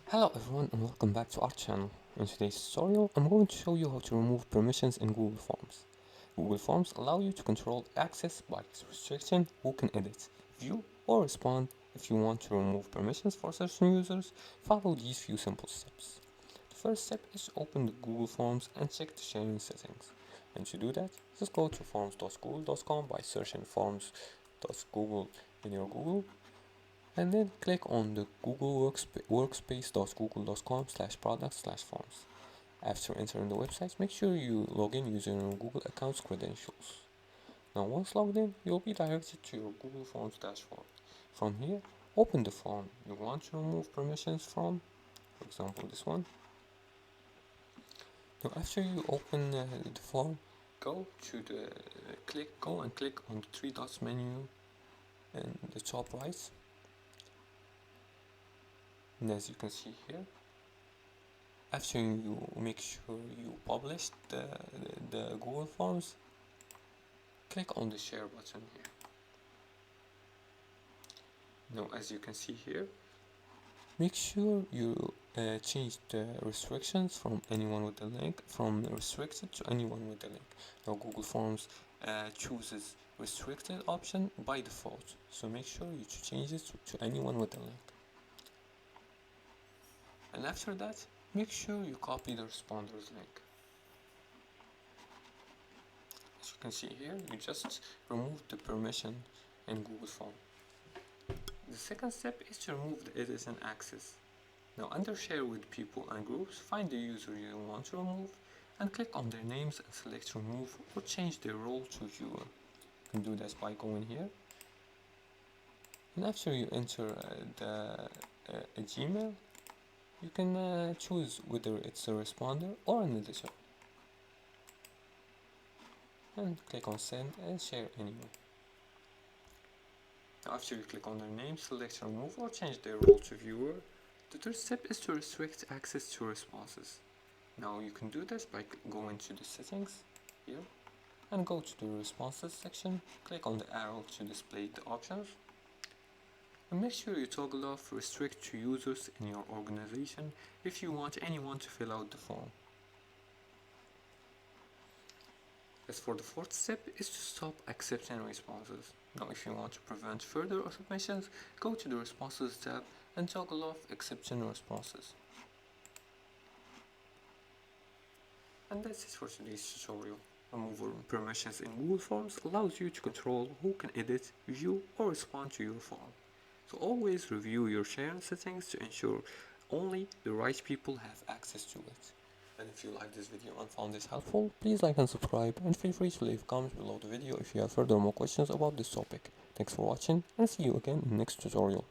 Hello everyone and welcome back to our channel. In today's tutorial, I'm going to show you how to remove permissions in Google Forms. Google Forms allow you to control access by restriction who can edit, view, or respond. If you want to remove permissions for certain users, follow these few simple steps. The first step is to open the Google Forms and check the sharing settings. And to do that, just go to forms.google.com by searching forms.google in your Google and then click on the Google workspace.google.com/products/forms. After entering the website, make sure you log in using your Google account's credentials. Now once logged in, you'll be directed to your Google Forms dashboard. From here, open the form you want to remove permissions from, for example this one. Now after you open the form, go and click on the three dots menu in the top right. And as you can see here, after you make sure you publish the Google Forms, click on the share button here. Now as you can see here, make sure you change the restrictions from anyone with the link from restricted to anyone with the link. Now Google Forms chooses restricted option by default, so make sure you change it to anyone with the link. And after that, make sure you copy the responders link. As you can see here, you just remove the permission in Google Form. The second step is to remove the edit and access. Now under share with people and groups, find the user you want to remove and click on their names and select remove or change their role to viewer. You can do this by going here. And after you enter a Gmail, you can choose whether it's a responder or an editor. And click on send and share anyway. After you click on their name, select remove or change their role to viewer. The third step is to restrict access to responses. Now you can do this by going to the settings here and go to the responses section, click on the arrow to display the options and make sure you toggle off restrict to users in your organization if you want anyone to fill out the form. As for the fourth step is to stop accepting responses. Now if you want to prevent further submissions, go to the responses tab and toggle off accepting responses. And that's it for today's tutorial. Removal permissions in Google Forms allows you to control who can edit, view or respond to your form. So always review your share settings to ensure only the right people have access to it. And if you liked this video and found this helpful, please like and subscribe and feel free to leave comments below the video if you have further more questions about this topic. Thanks for watching and see you again in the next tutorial.